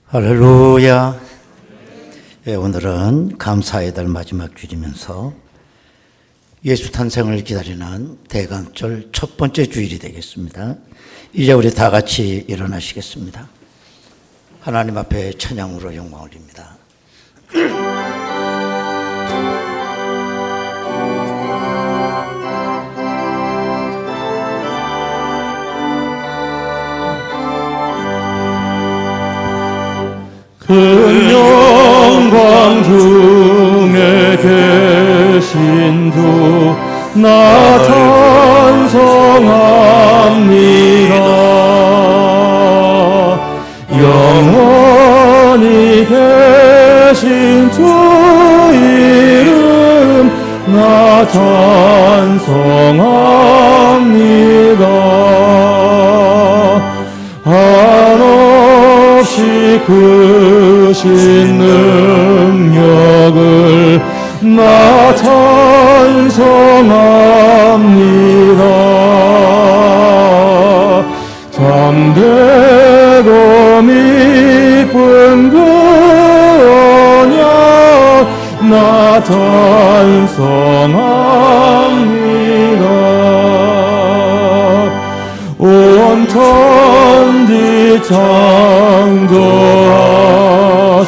할렐루야. 오늘은 감사의 달 마지막 주일이면서 예수 탄생을 기다리는 대강절 첫 번째 주일이 되겠습니다. 이제 우리 다 같이 일어나시겠습니다. 하나님 앞에 찬양으로 영광 올립니다. 큰 영광 중에 계신 주 나 찬송합니다. 영원히 계신 주 이름 나 찬송합니다. 한없이 크신 능력을 나 찬송합니다. 참되고 미쁜 그 언약 나 찬송합니다. 온 천지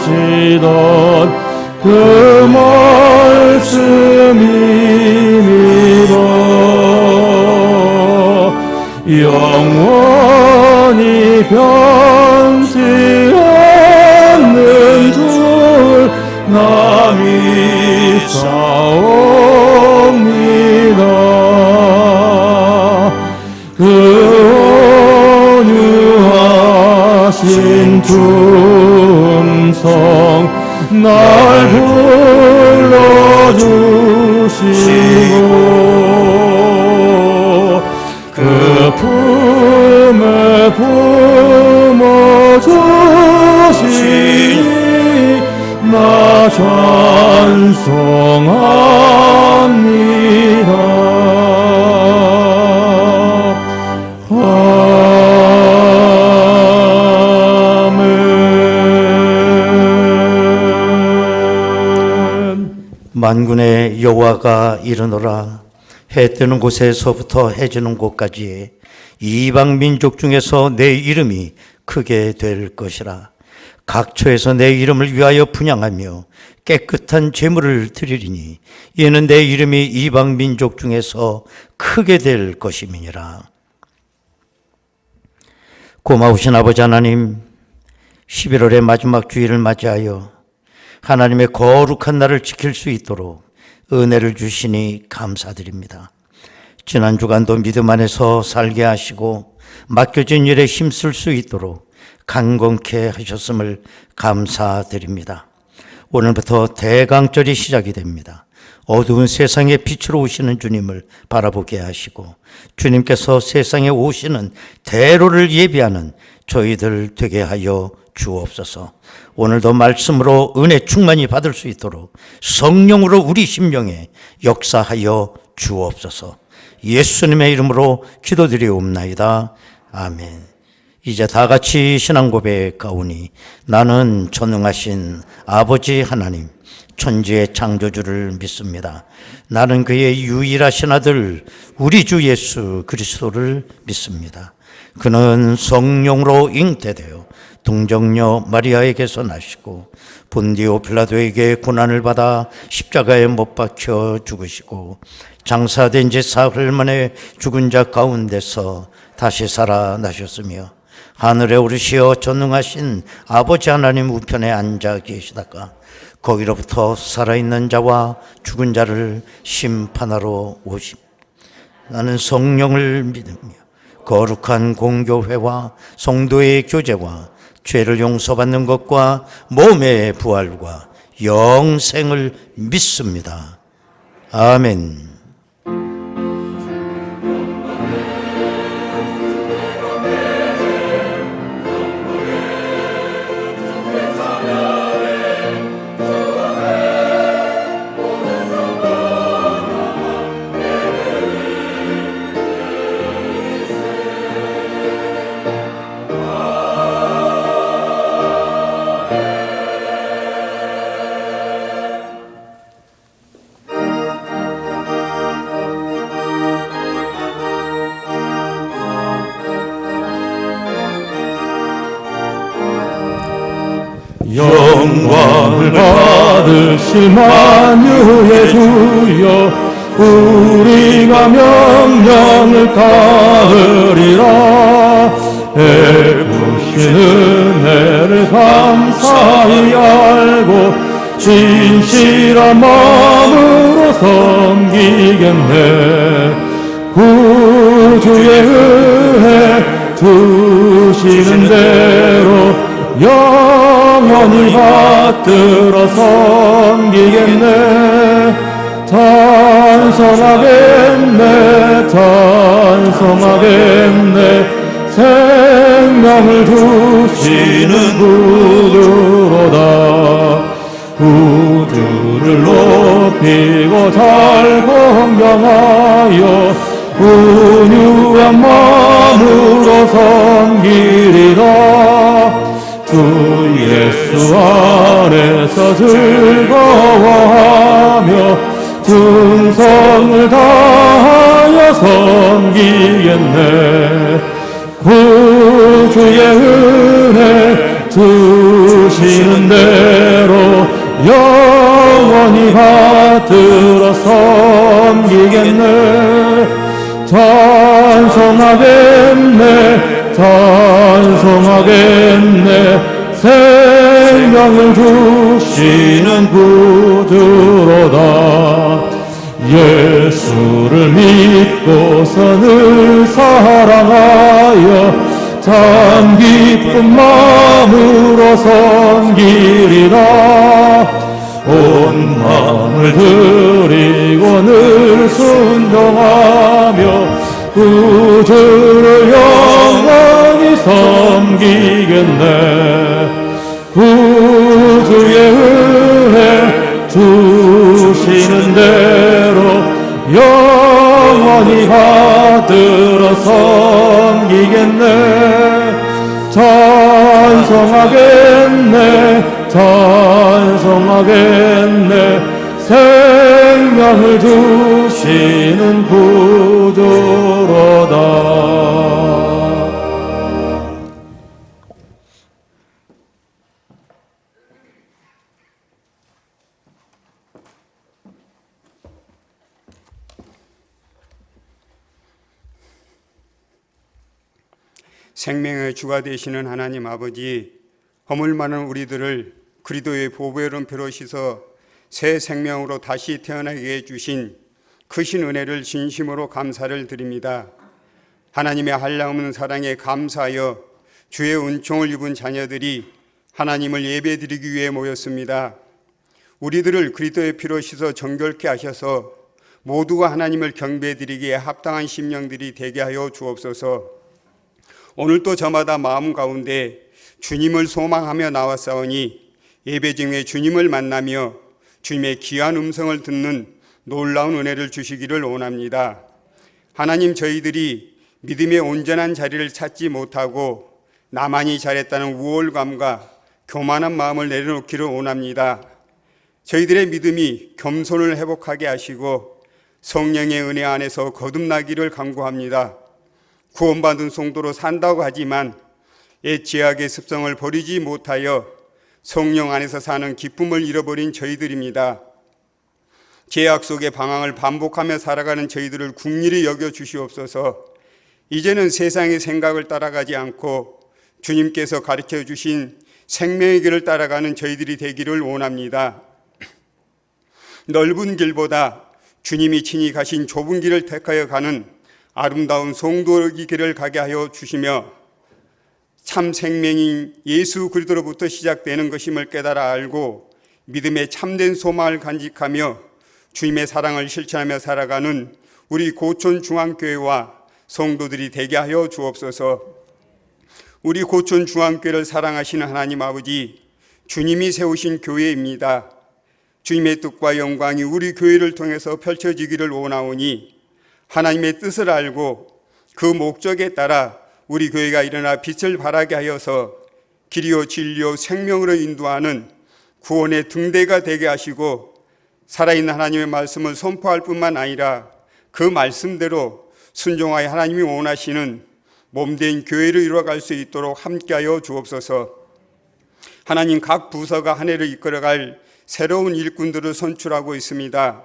창조하시던 그 말씀입니다. 영원히 변치 않는 줄 나 믿사옵니다. 그 온유하신 주 음성 날 불러주시고 그 품에 품어주시니 나 찬송합니다. 만군의 여호와가 이르노라. 해 뜨는 곳에서부터 해 지는 곳까지 이방 민족 중에서 내 이름이 크게 될 것이라. 각처에서 내 이름을 위하여 분향하며 깨끗한 제물을 드리리니 이는 내 이름이 이방 민족 중에서 크게 될 것임이니라. 고마우신 아버지 하나님, 11월의 마지막 주일을 맞이하여 하나님의 거룩한 날을 지킬 수 있도록 은혜를 주시니 감사드립니다. 지난 주간도 믿음 안에서 살게 하시고 맡겨진 일에 힘쓸 수 있도록 강건케 하셨음을 감사드립니다. 오늘부터 대강절이 시작이 됩니다. 어두운 세상에 빛으로 오시는 주님을 바라보게 하시고 주님께서 세상에 오시는 대로를 예비하는 저희들 되게 하여 주옵소서. 오늘도 말씀으로 은혜 충만히 받을 수 있도록 성령으로 우리 심령에 역사하여 주옵소서. 예수님의 이름으로 기도드리옵나이다. 아멘. 이제 다 같이 신앙 고백하오니 나는 전능하신 아버지 하나님 천지의 창조주를 믿습니다. 나는 그의 유일하신 아들 우리 주 예수 그리스도를 믿습니다. 그는 성령으로 잉태되어 동정녀 마리아에게서 나시고 본디오 빌라도에게 고난을 받아 십자가에 못 박혀 죽으시고 장사된 지 사흘 만에 죽은 자 가운데서 다시 살아나셨으며 하늘에 오르시어 전능하신 아버지 하나님 우편에 앉아 계시다가 거기로부터 살아있는 자와 죽은 자를 심판하러 오심. 나는 성령을 믿으며 거룩한 공교회와 성도의 교제와 죄를 용서받는 것과 몸의 부활과 영생을 믿습니다. 아멘. 영광을 받으실 만유의 주여 우리가 명령을 따르리라 베푸신 은혜를 감사히 알고 진실한 마음으로 섬기겠네 구주의 은혜 주시는 대로 영원히 받들어 섬기겠네 찬송하겠네 찬송하겠네 생명을 주시는 구주로다 구주를 높이고 잘 공경하여 온유한 마음으로 섬기리라 주 예수 안에서 즐거워하며 충성을 다하여 섬기겠네 구주의 은혜 주시는 대로 영원히 받들어 섬기겠네 찬송하겠네 찬송하겠네 생명을 주시는 구주로다 예수를 믿고서 늘 사랑하여 참 기쁜 마음으로 섬기리라 온 마음을 드리고 늘 순종하며 구주를 영원히 섬기겠네 구주의 은혜 주시는 대로 영원히 받들어 섬기겠네 찬송하겠네 찬송하겠네 생명을 주시는 구주로다 생명의 주가 되시는 하나님 아버지, 허물 많은 우리들을 그리스도의 보배로운 피로 씻어 새 생명으로 다시 태어나게 해주신 크신 은혜를 진심으로 감사를 드립니다. 하나님의 한량없는 사랑에 감사하여 주의 은총을 입은 자녀들이 하나님을 예배드리기 위해 모였습니다. 우리들을 그리스도의 피로 씻어 정결케 하셔서 모두가 하나님을 경배드리기에 합당한 심령들이 되게 하여 주옵소서. 오늘도 저마다 마음 가운데 주님을 소망하며 나왔사오니 예배 중에 주님을 만나며 주님의 귀한 음성을 듣는 놀라운 은혜를 주시기를 원합니다. 하나님, 저희들이 믿음의 온전한 자리를 찾지 못하고 나만이 잘했다는 우월감과 교만한 마음을 내려놓기를 원합니다. 저희들의 믿음이 겸손을 회복하게 하시고 성령의 은혜 안에서 거듭나기를 간구합니다. 구원받은 성도로 산다고 하지만 옛 죄악의 습성을 버리지 못하여 성령 안에서 사는 기쁨을 잃어버린 저희들입니다. 죄악 속의 방황을 반복하며 살아가는 저희들을 긍휼히 여겨 주시옵소서. 이제는 세상의 생각을 따라가지 않고 주님께서 가르쳐 주신 생명의 길을 따라가는 저희들이 되기를 원합니다. 넓은 길보다 주님이 친히 가신 좁은 길을 택하여 가는 아름다운 성도의 길을 가게 하여 주시며 참 생명인 예수 그리스도로부터 시작되는 것임을 깨달아 알고 믿음의 참된 소망을 간직하며 주님의 사랑을 실천하며 살아가는 우리 고촌 중앙교회와 성도들이 되게 하여 주옵소서. 우리 고촌 중앙교회를 사랑하시는 하나님 아버지, 주님이 세우신 교회입니다. 주님의 뜻과 영광이 우리 교회를 통해서 펼쳐지기를 원하오니 하나님의 뜻을 알고 그 목적에 따라 우리 교회가 일어나 빛을 발하게 하여서 길이요 진리요 생명으로 인도하는 구원의 등대가 되게 하시고 살아있는 하나님의 말씀을 선포할 뿐만 아니라 그 말씀대로 순종하여 하나님이 원하시는 몸된 교회를 이루어갈 수 있도록 함께하여 주옵소서. 하나님 각 부서가 한 해를 이끌어갈 새로운 일꾼들을 선출하고 있습니다.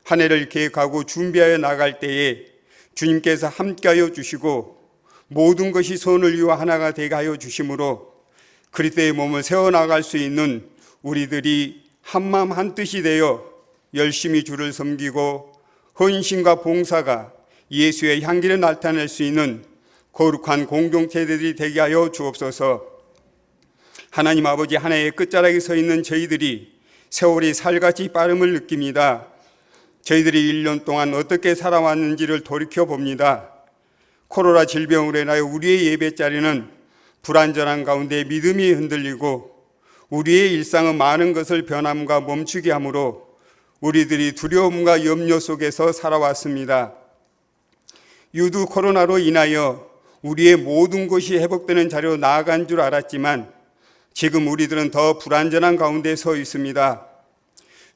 한 해를 계획하고 준비하여 나갈 때에 주님께서 함께하여 주시고 모든 것이 손을 이루어 하나가 되게 하여 주심으로 그리스도의 몸을 세워나갈 수 있는 우리들이 한마음 한뜻이 되어 열심히 주를 섬기고 헌신과 봉사가 예수의 향기를 나타낼 수 있는 거룩한 공동체들이 되게 하여 주옵소서. 하나님 아버지, 하나의 끝자락에 서 있는 저희들이 세월이 살같이 빠름을 느낍니다. 저희들이 1년 동안 어떻게 살아왔는지를 돌이켜봅니다. 코로나 질병으로 인하여 우리의 예배 자리는 불안전한 가운데 믿음이 흔들리고 우리의 일상은 많은 것을 변함과 멈추게 하므로 우리들이 두려움과 염려 속에서 살아왔습니다. 유두 코로나로 인하여 우리의 모든 것이 회복되는 자리로 나아간 줄 알았지만 지금 우리들은 더 불안전한 가운데 서 있습니다.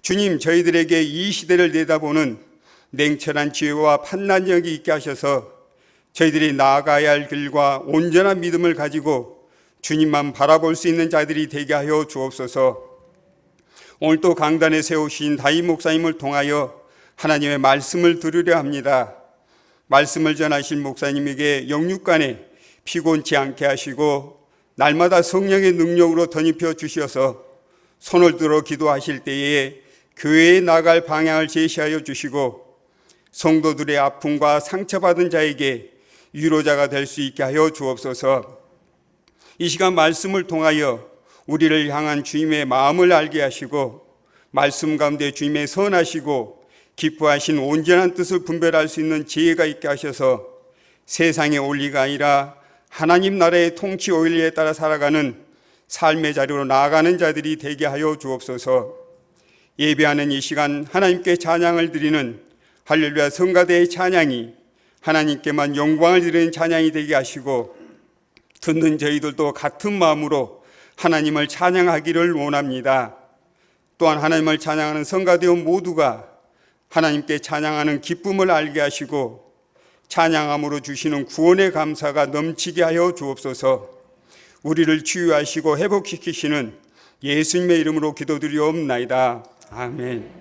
주님, 저희들에게 이 시대를 내다보는 냉철한 지혜와 판단력이 있게 하셔서 저희들이 나아가야 할 길과 온전한 믿음을 가지고 주님만 바라볼 수 있는 자들이 되게 하여 주옵소서. 오늘 또 강단에 세우신 다임 목사님을 통하여 하나님의 말씀을 들으려 합니다. 말씀을 전하신 목사님에게 영육간에 피곤치 않게 하시고 날마다 성령의 능력으로 덧입혀 주셔서 손을 들어 기도하실 때에 교회에 나갈 방향을 제시하여 주시고 성도들의 아픔과 상처받은 자에게 위로자가 될 수 있게 하여 주옵소서. 이 시간 말씀을 통하여 우리를 향한 주님의 마음을 알게 하시고 말씀 가운데 주님의 선하시고 기뻐하신 온전한 뜻을 분별할 수 있는 지혜가 있게 하셔서 세상의 원리가 아니라 하나님 나라의 통치 원리에 따라 살아가는 삶의 자리로 나아가는 자들이 되게 하여 주옵소서. 예배하는 이 시간 하나님께 찬양을 드리는 할렐루야 성가대의 찬양이 하나님께만 영광을 드리는 찬양이 되게 하시고 듣는 저희들도 같은 마음으로 하나님을 찬양하기를 원합니다. 또한 하나님을 찬양하는 성가대원 모두가 하나님께 찬양하는 기쁨을 알게 하시고 찬양함으로 주시는 구원의 감사가 넘치게 하여 주옵소서. 우리를 치유하시고 회복시키시는 예수님의 이름으로 기도드리옵나이다. 아멘.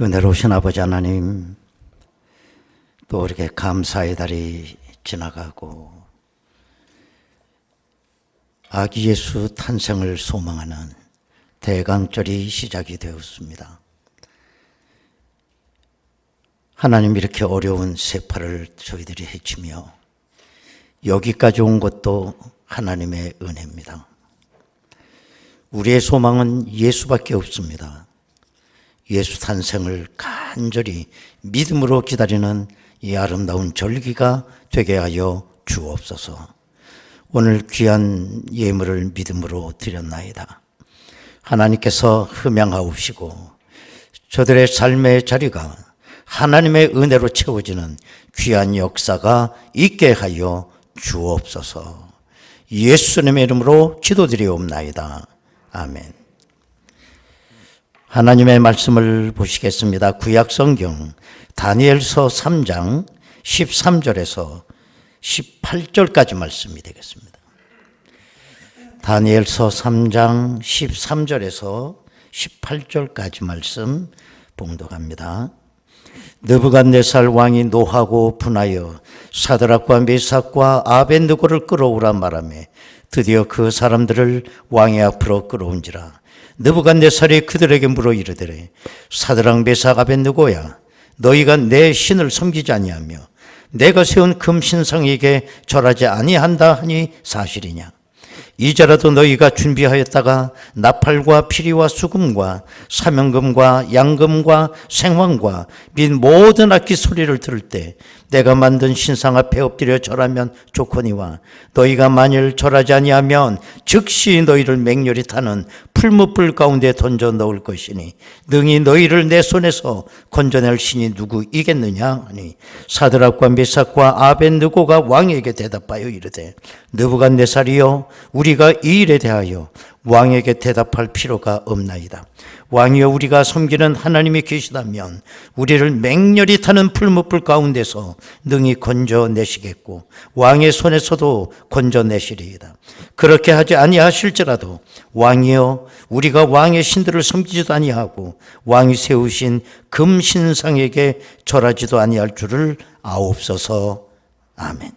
은혜로우신 아버지 하나님, 또 이렇게 감사의 달이 지나가고 아기 예수 탄생을 소망하는 대강절이 시작이 되었습니다. 하나님, 이렇게 어려운 세파를 저희들이 헤치며 여기까지 온 것도 하나님의 은혜입니다. 우리의 소망은 예수밖에 없습니다. 예수 탄생을 간절히 믿음으로 기다리는 이 아름다운 절기가 되게 하여 주옵소서. 오늘 귀한 예물을 믿음으로 드렸나이다. 하나님께서 흠양하옵시고 저들의 삶의 자리가 하나님의 은혜로 채워지는 귀한 역사가 있게 하여 주옵소서. 예수님의 이름으로 기도드리옵나이다. 아멘. 하나님의 말씀을 보시겠습니다. 구약성경 다니엘서 3장 13절에서 18절까지 말씀이 되겠습니다. 다니엘서 3장 13절에서 18절까지 말씀 봉독합니다. 느부갓네살 왕이 노하고 분하여 사드락과 메삭과 아벤느고를 끌어오라 말하며 드디어 그 사람들을 왕의 앞으로 끌어온지라. 느부갓네살이 그들에게 물어 이르되 사드락 메삭 아벤느고야, 너희가 내 신을 섬기지 아니하며 내가 세운 금신상에게 절하지 아니한다 하니 사실이냐? 이제라도 너희가 준비하였다가 나팔과 피리와 수금과 사명금과 양금과 생황과 및 모든 악기 소리를 들을 때 내가 만든 신상 앞에 엎드려 절하면 좋거니와, 너희가 만일 절하지 아니하면 즉시 너희를 맹렬히 타는 풀무불 가운데 던져 넣을 것이니 능히 너희를 내 손에서 건져낼 신이 누구이겠느냐 하니, 사드락과 메삭과 아벤느고가 왕에게 대답하여 이르되 느부갓네살이여, 우리가 이 일에 대하여 왕에게 대답할 필요가 없나이다. 왕이여, 우리가 섬기는 하나님이 계시다면 우리를 맹렬히 타는 풀무불 가운데서 능히 건져내시겠고 왕의 손에서도 건져내시리이다. 그렇게 하지 아니하실지라도 왕이여, 우리가 왕의 신들을 섬기지도 아니하고 왕이 세우신 금신상에게 절하지도 아니할 줄을 아옵소서. 아멘.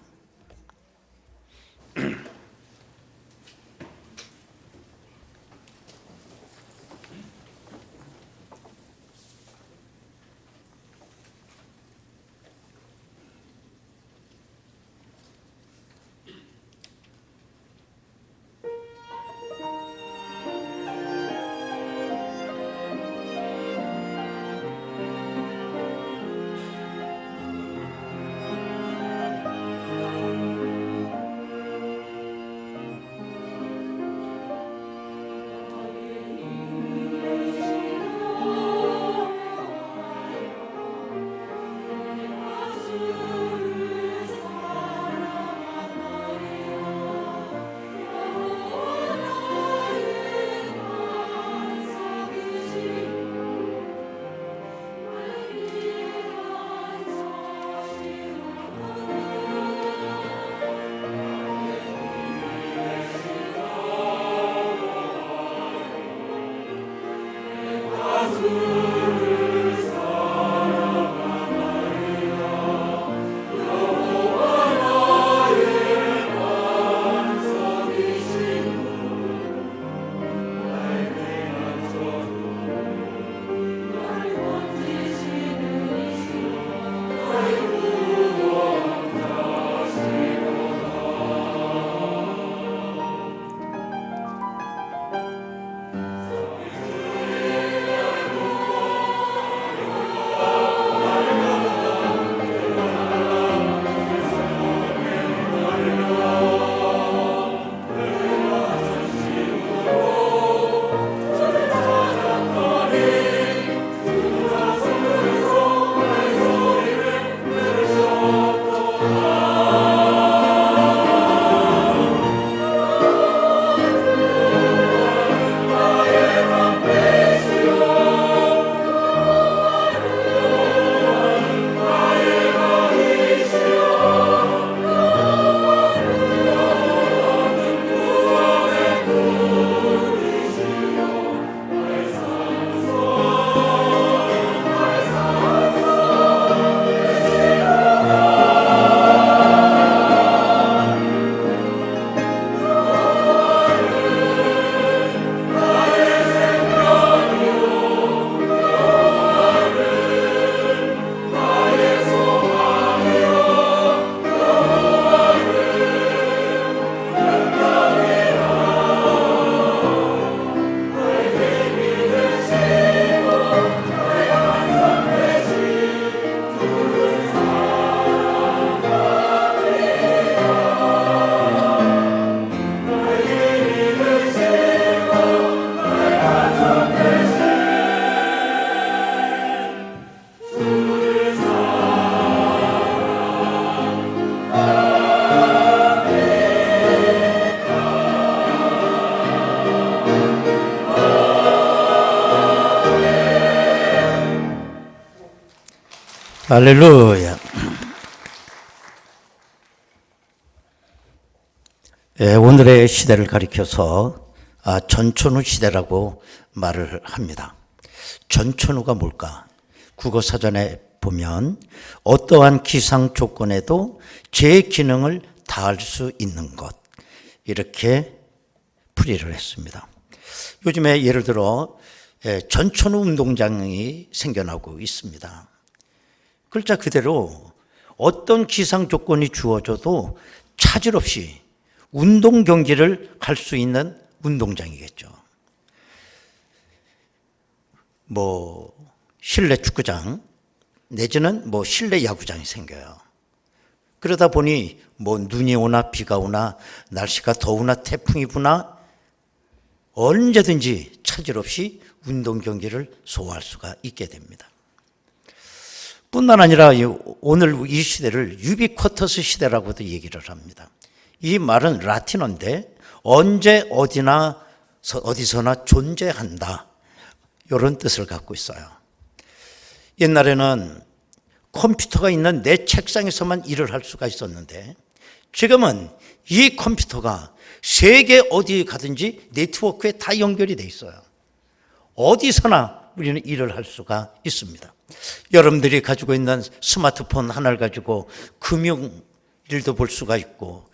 할렐루야. 오늘의 시대를 가리켜서 전천후 시대라고 말을 합니다. 전천후가 뭘까? 국어사전에 보면 어떠한 기상 조건에도 제 기능을 다할 수 있는 것, 이렇게 풀이를 했습니다. 요즘에 예를 들어 전천후 운동장이 생겨나고 있습니다. 글자 그대로 어떤 기상 조건이 주어져도 차질 없이 운동 경기를 할 수 있는 운동장이겠죠. 실내 축구장 내지는 실내 야구장이 생겨요. 그러다 보니 눈이 오나 비가 오나 날씨가 더우나 태풍이 부나 언제든지 차질 없이 운동 경기를 소화할 수가 있게 됩니다. 뿐만 아니라 오늘 이 시대를 유비쿼터스 시대라고도 얘기를 합니다. 이 말은 라틴어인데 언제 어디서나 존재한다, 이런 뜻을 갖고 있어요. 옛날에는 컴퓨터가 있는 내 책상에서만 일을 할 수가 있었는데 지금은 이 컴퓨터가 세계 어디에 가든지 네트워크에 다 연결이 돼 있어요. 어디서나 우리는 일을 할 수가 있습니다. 여러분들이 가지고 있는 스마트폰 하나를 가지고 금융 일도 볼 수가 있고,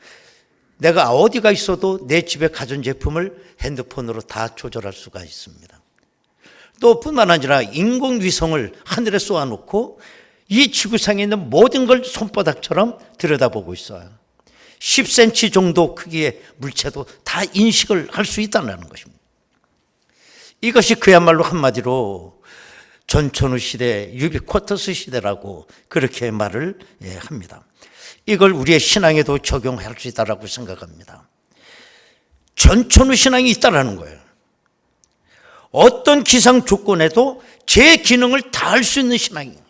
내가 어디가 있어도 내 집의 가전제품을 핸드폰으로 다 조절할 수가 있습니다. 또 뿐만 아니라 인공위성을 하늘에 쏘아놓고 이 지구상에 있는 모든 걸 손바닥처럼 들여다보고 있어요. 10cm 정도 크기의 물체도 다 인식을 할 수 있다는 것입니다. 이것이 그야말로 한마디로 전천후 시대, 유비쿼터스 시대라고 그렇게 말을 합니다. 이걸 우리의 신앙에도 적용할 수 있다고 생각합니다. 전천후 신앙이 있다라는 거예요. 어떤 기상 조건에도 제 기능을 다할 수 있는 신앙이에요.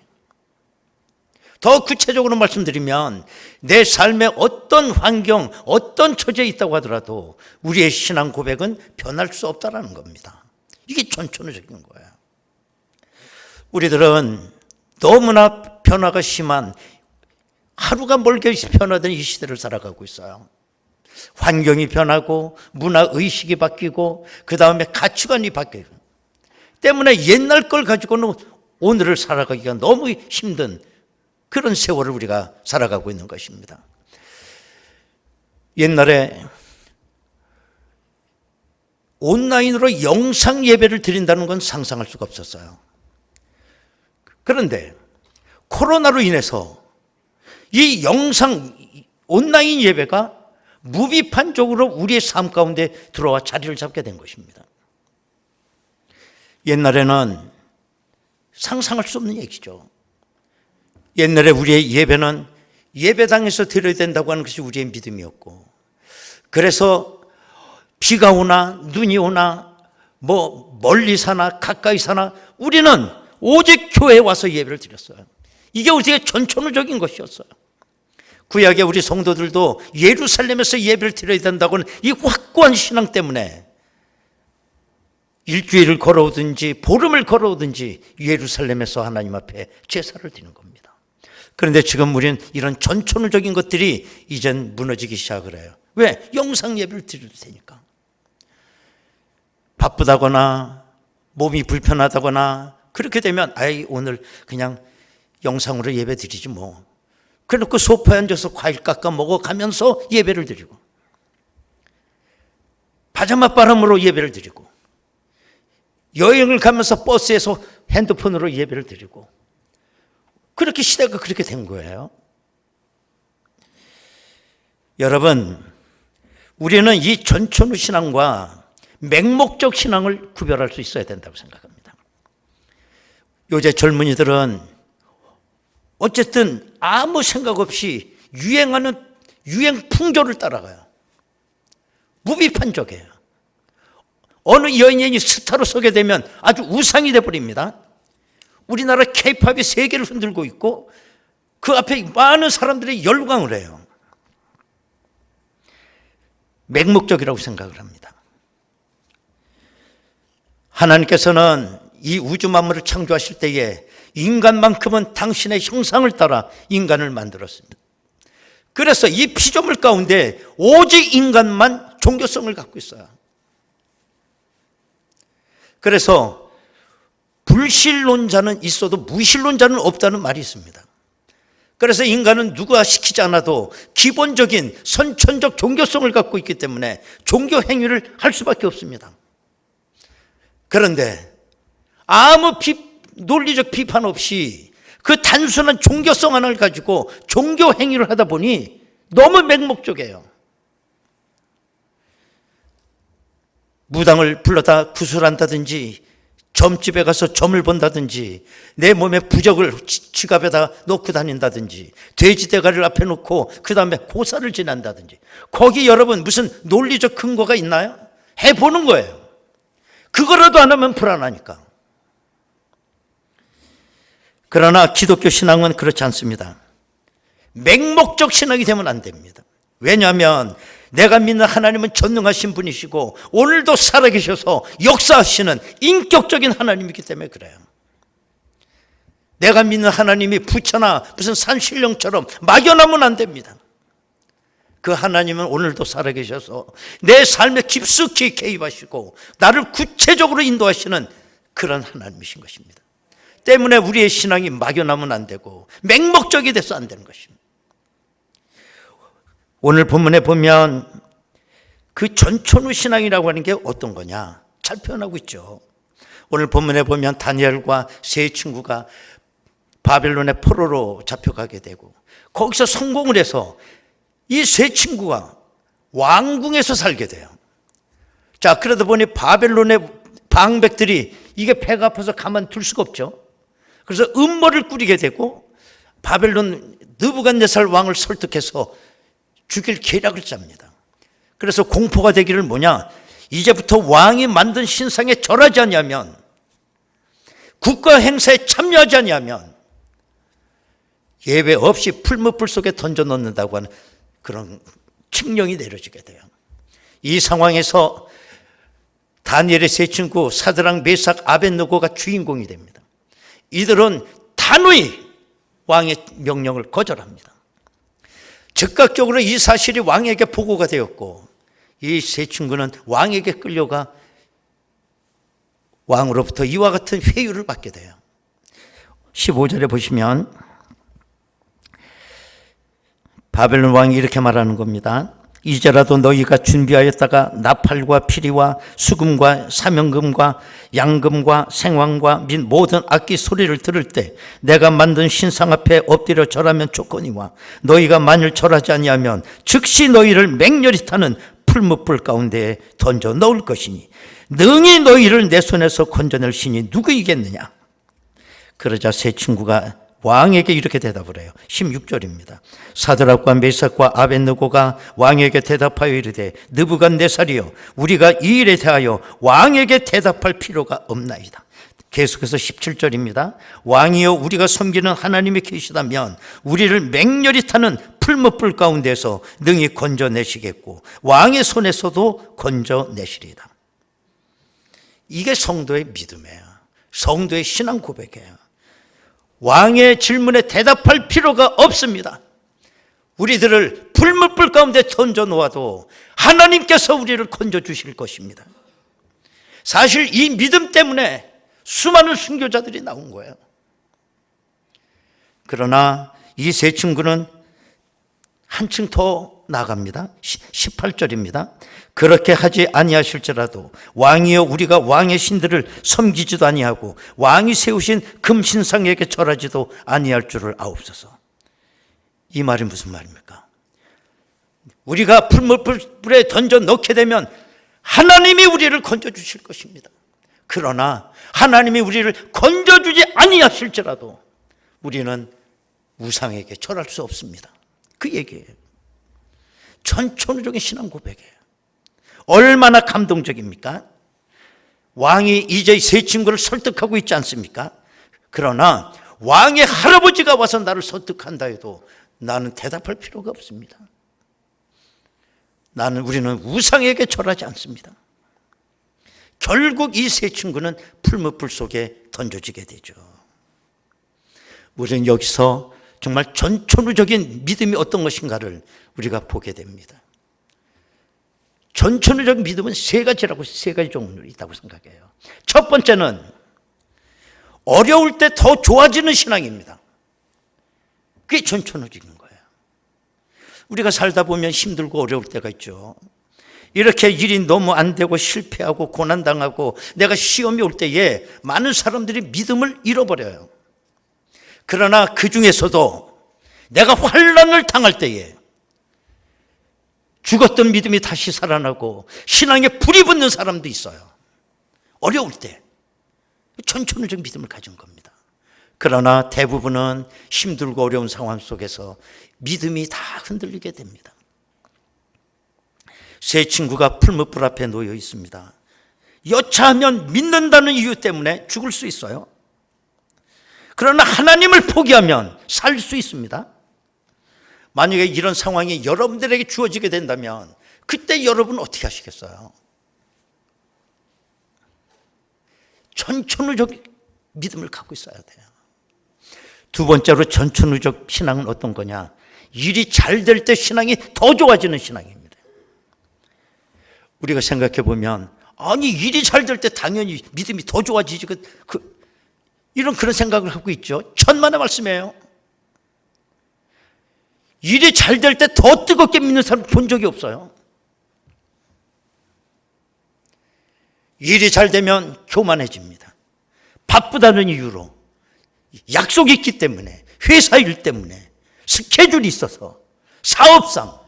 더 구체적으로 말씀드리면 내 삶의 어떤 환경, 어떤 처지에 있다고 하더라도 우리의 신앙 고백은 변할 수 없다라는 겁니다. 이게 전천후적인 거예요. 우리들은 너무나 변화가 심한, 하루가 멀게 변화된 이 시대를 살아가고 있어요. 환경이 변하고 문화의식이 바뀌고 그 다음에 가치관이 바뀌고 때문에 옛날 걸 가지고는 오늘을 살아가기가 너무 힘든 그런 세월을 우리가 살아가고 있는 것입니다. 옛날에 온라인으로 영상 예배를 드린다는 건 상상할 수가 없었어요. 그런데 코로나로 인해서 이 영상 온라인 예배가 무비판적으로 우리의 삶 가운데 들어와 자리를 잡게 된 것입니다. 옛날에는 상상할 수 없는 얘기죠. 옛날에 우리의 예배는 예배당에서 드려야 된다고 하는 것이 우리의 믿음이었고, 그래서 비가 오나 눈이 오나 멀리 사나 가까이 사나 우리는 오직 교회에 와서 예배를 드렸어요. 이게 우리의 전천후적인 것이었어요. 구약의 우리 성도들도 예루살렘에서 예배를 드려야 된다고는 이 확고한 신앙 때문에 일주일을 걸어오든지 보름을 걸어오든지 예루살렘에서 하나님 앞에 제사를 드리는 겁니다. 그런데 지금 우리는 이런 전천후적인 것들이 이젠 무너지기 시작을 해요. 왜? 영상 예배를 드릴 테니까. 바쁘다거나 몸이 불편하다거나 그렇게 되면 오늘 그냥 영상으로 예배 드리지 뭐. 그래놓고 소파에 앉아서 과일 깎아 먹어가면서 예배를 드리고, 파자마 바람으로 예배를 드리고, 여행을 가면서 버스에서 핸드폰으로 예배를 드리고, 그렇게 시대가 그렇게 된 거예요. 여러분, 우리는 이 전천후 신앙과 맹목적 신앙을 구별할 수 있어야 된다고 생각합니다. 요새 젊은이들은 어쨌든 아무 생각 없이 유행하는 유행 풍조를 따라가요. 무비판적이에요. 어느 연예인이 스타로 소개되면 아주 우상이 돼버립니다. 우리나라 K-팝이 세계를 흔들고 있고 그 앞에 많은 사람들이 열광을 해요. 맹목적이라고 생각을 합니다. 하나님께서는 이 우주 만물을 창조하실 때에 인간만큼은 당신의 형상을 따라 인간을 만들었습니다. 그래서 이 피조물 가운데 오직 인간만 종교성을 갖고 있어요. 그래서 불신론자는 있어도 무신론자는 없다는 말이 있습니다. 그래서 인간은 누가 시키지 않아도 기본적인 선천적 종교성을 갖고 있기 때문에 종교 행위를 할 수밖에 없습니다. 그런데 아무 논리적 비판 없이 그 단순한 종교성 하나를 가지고 종교 행위를 하다 보니 너무 맹목적이에요. 무당을 불러다 구슬한다든지 점집에 가서 점을 본다든지 내 몸에 부적을 지갑에다 놓고 다닌다든지 돼지 대가리를 앞에 놓고 그 다음에 고사를 지낸다든지 거기 여러분 무슨 논리적 근거가 있나요? 해보는 거예요. 그거라도 안 하면 불안하니까. 그러나 기독교 신앙은 그렇지 않습니다. 맹목적 신앙이 되면 안 됩니다. 왜냐하면 내가 믿는 하나님은 전능하신 분이시고 오늘도 살아계셔서 역사하시는 인격적인 하나님이기 때문에 그래요. 내가 믿는 하나님이 부처나 무슨 산신령처럼 막연하면 안 됩니다. 그 하나님은 오늘도 살아계셔서 내 삶에 깊숙이 개입하시고 나를 구체적으로 인도하시는 그런 하나님이신 것입니다. 때문에 우리의 신앙이 막연하면 안 되고 맹목적이 돼서 안 되는 것입니다. 오늘 본문에 보면 그 전천후 신앙이라고 하는 게 어떤 거냐 잘 표현하고 있죠. 오늘 본문에 보면 다니엘과 세 친구가 바벨론의 포로로 잡혀가게 되고 거기서 성공을 해서 이 세 친구가 왕궁에서 살게 돼요. 자, 그러다 보니 바벨론의 방백들이 이게 배가 아파서 가만둘 수가 없죠. 그래서 음모를 꾸리게 되고 바벨론 느부갓네살 왕을 설득해서 죽일 계략을 짭니다. 그래서 공포가 되기를 뭐냐, 이제부터 왕이 만든 신상에 절하지 않으면, 국가 행사에 참여하지 않으면 예외 없이 풀무불 속에 던져 넣는다고 하는 그런 칙령이 내려지게 돼요. 이 상황에서 다니엘의 세 친구 사드락, 메삭, 아벳느고가 주인공이 됩니다. 이들은 단호히 왕의 명령을 거절합니다. 즉각적으로 이 사실이 왕에게 보고가 되었고 이 세 친구는 왕에게 끌려가 왕으로부터 이와 같은 회유를 받게 돼요. 15절에 보시면 바벨론 왕이 이렇게 말하는 겁니다. 이제라도 너희가 준비하였다가 나팔과 피리와 수금과 사명금과 양금과 생황과 및 모든 악기 소리를 들을 때 내가 만든 신상 앞에 엎드려 절하면 좋거니와 너희가 만일 절하지 아니하면 즉시 너희를 맹렬히 타는 풀무불 가운데에 던져 넣을 것이니 능히 너희를 내 손에서 건져낼 신이 누구이겠느냐. 그러자 세 친구가 왕에게 이렇게 대답을 해요. 16절입니다. 사드락과 메삭과 아벳느고가 왕에게 대답하여 이르되 느부갓네살이여 우리가 이 일에 대하여 왕에게 대답할 필요가 없나이다. 계속해서 17절입니다. 왕이여 우리가 섬기는 하나님이 계시다면 우리를 맹렬히 타는 풀무불 가운데서 능히 건져내시겠고 왕의 손에서도 건져내시리이다. 이게 성도의 믿음이에요. 성도의 신앙 고백이에요. 왕의 질문에 대답할 필요가 없습니다. 우리들을 풀무불 가운데 던져 놓아도 하나님께서 우리를 건져 주실 것입니다. 사실 이 믿음 때문에 수많은 순교자들이 나온 거예요. 그러나 이 세 친구는 한층 더 나아갑니다. 18절입니다. 그렇게 하지 아니하실지라도 왕이여 우리가 왕의 신들을 섬기지도 아니하고 왕이 세우신 금신상에게 절하지도 아니할 줄을 아옵소서. 이 말이 무슨 말입니까? 우리가 풀무불에 던져 넣게 되면 하나님이 우리를 건져주실 것입니다. 그러나 하나님이 우리를 건져주지 아니하실지라도 우리는 우상에게 절할 수 없습니다. 그 얘기예요. 천천후적인 신앙 고백이에요. 얼마나 감동적입니까? 왕이 이제 세 친구를 설득하고 있지 않습니까? 그러나 왕의 할아버지가 와서 나를 설득한다 해도 나는 대답할 필요가 없습니다. 우리는 우상에게 절하지 않습니다. 결국 이 세 친구는 풀무불 속에 던져지게 되죠. 우리는 여기서 정말 전천후적인 믿음이 어떤 것인가를 우리가 보게 됩니다. 전천후적 믿음은 세 가지 종류가 있다고 생각해요. 첫 번째는 어려울 때 더 좋아지는 신앙입니다. 그게 전천후적인 거예요. 우리가 살다 보면 힘들고 어려울 때가 있죠. 이렇게 일이 너무 안 되고 실패하고 고난당하고 내가 시험이 올 때에 많은 사람들이 믿음을 잃어버려요. 그러나 그 중에서도 내가 환난을 당할 때에 죽었던 믿음이 다시 살아나고 신앙에 불이 붙는 사람도 있어요. 어려울 때 전천후적 믿음을 가진 겁니다. 그러나 대부분은 힘들고 어려운 상황 속에서 믿음이 다 흔들리게 됩니다. 세 친구가 풀무불 앞에 놓여 있습니다. 여차하면 믿는다는 이유 때문에 죽을 수 있어요. 그러나 하나님을 포기하면 살 수 있습니다. 만약에 이런 상황이 여러분들에게 주어지게 된다면 그때 여러분 어떻게 하시겠어요? 전천후적 믿음을 갖고 있어야 돼요. 두 번째로 전천후적 신앙은 어떤 거냐? 일이 잘 될 때 신앙이 더 좋아지는 신앙입니다. 우리가 생각해 보면 아니 일이 잘 될 때 당연히 믿음이 더 좋아지지 이런 그런 생각을 하고 있죠. 천만의 말씀이에요. 일이 잘 될 때 더 뜨겁게 믿는 사람 본 적이 없어요. 일이 잘 되면 교만해집니다. 바쁘다는 이유로, 약속이 있기 때문에, 회사 일 때문에, 스케줄이 있어서, 사업상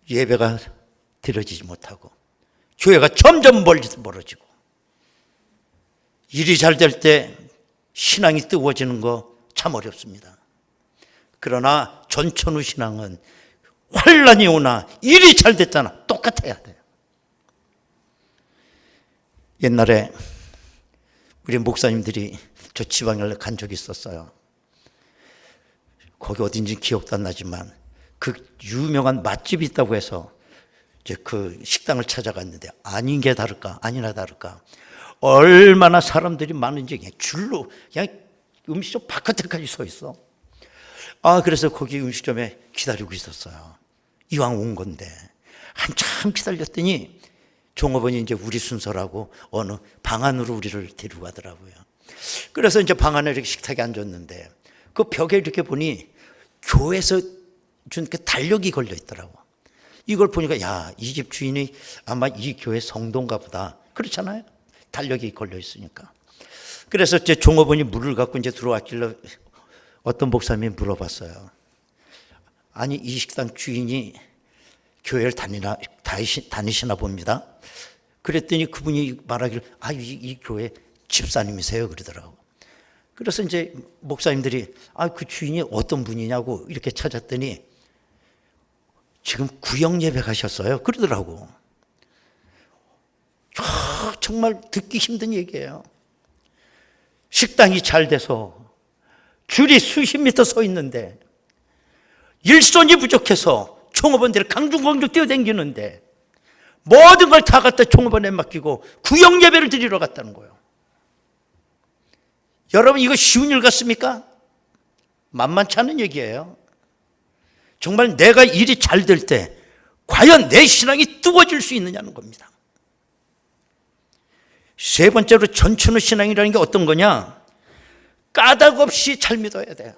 예배가 드려지지 못하고 교회가 점점 멀어지고, 일이 잘 될 때 신앙이 뜨거워지는 거 참 어렵습니다. 그러나 전천후 신앙은 환난이 오나 일이 잘 됐잖아 똑같아야 돼요. 옛날에 우리 목사님들이 저 지방에 간 적이 있었어요. 거기 어딘지 기억도 안 나지만 그 유명한 맛집이 있다고 해서 이제 그 식당을 찾아갔는데 아니나 다를까 얼마나 사람들이 많은지 그냥 줄로 그냥 음식점 바깥에까지 서 있어. 그래서 거기 음식점에 기다리고 있었어요. 이왕 온 건데 한참 기다렸더니 종업원이 이제 우리 순서라고 어느 방 안으로 우리를 데리고 가더라고요. 그래서 이제 방 안에 이렇게 식탁에 앉았는데 그 벽에 이렇게 보니 교회에서 준 그 달력이 걸려 있더라고. 이걸 보니까 야, 이 집 주인이 아마 이 교회 성도인가 보다. 그렇잖아요. 달력이 걸려 있으니까. 그래서 이제 종업원이 물을 갖고 이제 들어왔길래 어떤 목사님이 물어봤어요. 아니, 이 식당 주인이 교회를 다니시나 봅니다. 그랬더니 그분이 말하기를 이 교회 집사님이세요 그러더라고. 그래서 이제 목사님들이 그 주인이 어떤 분이냐고 이렇게 찾았더니 지금 구역 예배 가셨어요 그러더라고. 정말 듣기 힘든 얘기예요. 식당이 잘 돼서 줄이 수십 미터 서 있는데 일손이 부족해서 종업원들이 강중강중 뛰어다니는데 모든 걸 다 갖다 종업원에 맡기고 구역 예배를 드리러 갔다는 거예요. 여러분 이거 쉬운 일 같습니까? 만만치 않은 얘기예요. 정말 내가 일이 잘 될 때 과연 내 신앙이 뜨거워질 수 있느냐는 겁니다. 세 번째로 전천후 신앙이라는 게 어떤 거냐? 까닭 없이 잘 믿어야 돼요.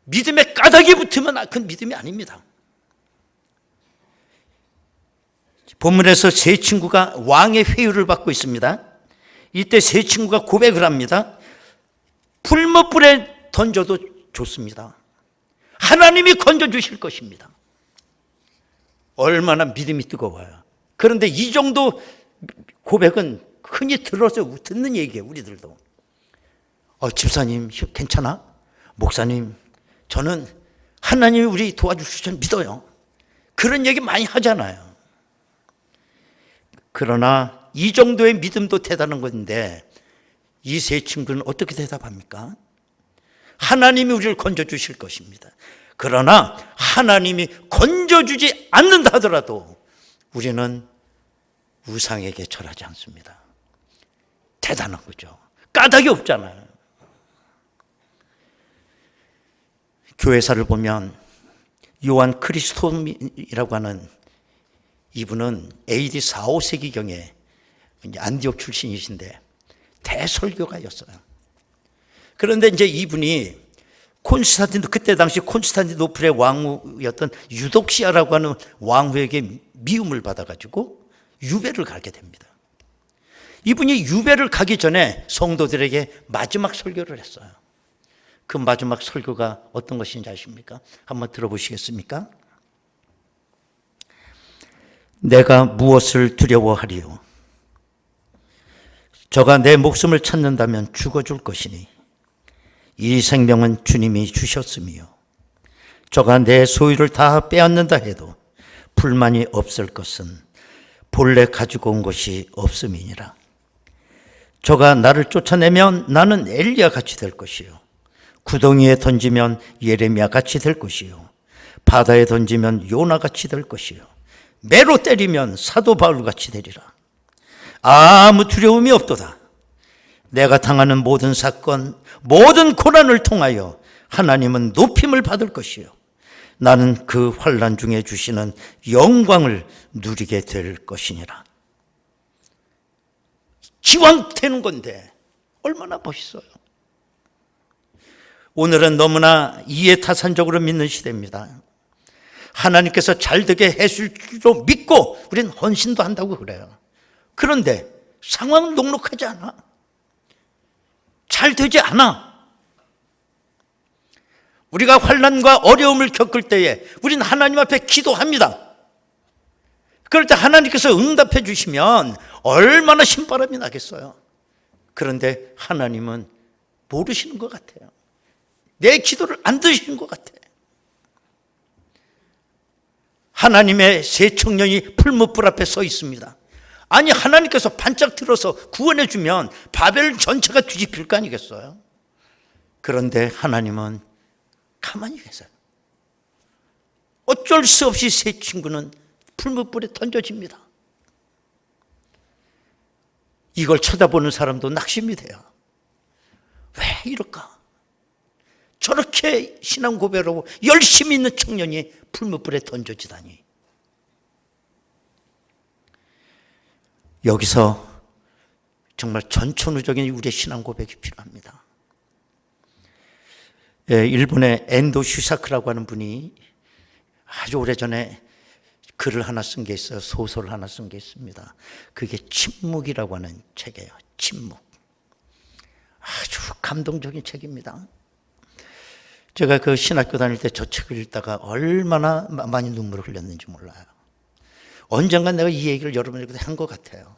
믿음에 까닭이 붙으면 그건 믿음이 아닙니다. 본문에서 세 친구가 왕의 회유를 받고 있습니다. 이때 세 친구가 고백을 합니다. 풀무불에 던져도 좋습니다. 하나님이 건져주실 것입니다. 얼마나 믿음이 뜨거워요. 그런데 이 정도 고백은 흔히 들어서 듣는 얘기예요. 우리들도. 집사님 괜찮아? 목사님 저는 하나님이 우리 도와주실 줄 믿어요. 그런 얘기 많이 하잖아요. 그러나 이 정도의 믿음도 대단한 건데 이 세 친구는 어떻게 대답합니까? 하나님이 우리를 건져주실 것입니다. 그러나 하나님이 건져주지 않는다 하더라도 우리는 우상에게 절하지 않습니다. 대단한 거죠. 까닭이 없잖아요. 교회사를 보면 요한 크리스토이라고 하는 이분은 AD 4, 5세기경에 안디옥 출신이신데 대설교가였어요. 그런데 이제 이분이 그때 당시 콘스탄티노플의 왕후였던 유독시아라고 하는 왕후에게 미움을 받아가지고 유배를 가게 됩니다. 이분이 유배를 가기 전에 성도들에게 마지막 설교를 했어요. 그 마지막 설교가 어떤 것인지 아십니까? 한번 들어보시겠습니까? 내가 무엇을 두려워하리요? 저가 내 목숨을 찾는다면 죽어줄 것이니 이 생명은 주님이 주셨으며 저가 내 소유를 다 빼앗는다 해도 불만이 없을 것은 본래 가지고 온 것이 없음이니라. 저가 나를 쫓아내면 나는 엘리야 같이 될 것이요 구덩이에 던지면 예레미야 같이 될 것이요 바다에 던지면 요나 같이 될 것이요 매로 때리면 사도 바울 같이 되리라. 아무 두려움이 없도다. 내가 당하는 모든 사건, 모든 고난을 통하여 하나님은 높임을 받을 것이요 나는 그 환난 중에 주시는 영광을 누리게 될 것이니라. 기왕 되는 건데 얼마나 멋있어요. 오늘은 너무나 이해타산적으로 믿는 시대입니다. 하나님께서 잘되게 해줄 줄로 믿고 우리는 헌신도 한다고 그래요. 그런데 상황은 녹록하지 않아. 잘 되지 않아. 우리가 환난과 어려움을 겪을 때에 우리는 하나님 앞에 기도합니다. 그럴 때 하나님께서 응답해 주시면 얼마나 신바람이 나겠어요. 그런데 하나님은 모르시는 것 같아요. 내 기도를 안 들으시는 것 같아. 하나님의 세 청년이 풀무불 앞에 서 있습니다. 아니 하나님께서 반짝 들어서 구원해 주면 바벨 전체가 뒤집힐 거 아니겠어요? 그런데 하나님은 가만히 계세요. 어쩔 수 없이 세 친구는 풀무불에 던져집니다. 이걸 쳐다보는 사람도 낙심이 돼요. 왜 이럴까? 저렇게 신앙 고백하고 열심히 있는 청년이 풀무불에 던져지다니. 여기서 정말 전천후적인 우리의 신앙 고백이 필요합니다. 일본의 엔도 슈사크라고 하는 분이 아주 오래전에 글을 하나 쓴 게 있어요. 소설을 하나 쓴 게 있습니다. 그게 침묵이라고 하는 책이에요. 침묵. 아주 감동적인 책입니다. 제가 그 신학교 다닐 때 저 책을 읽다가 얼마나 많이 눈물을 흘렸는지 몰라요. 언젠간 내가 이 얘기를 여러분에게 한 것 같아요.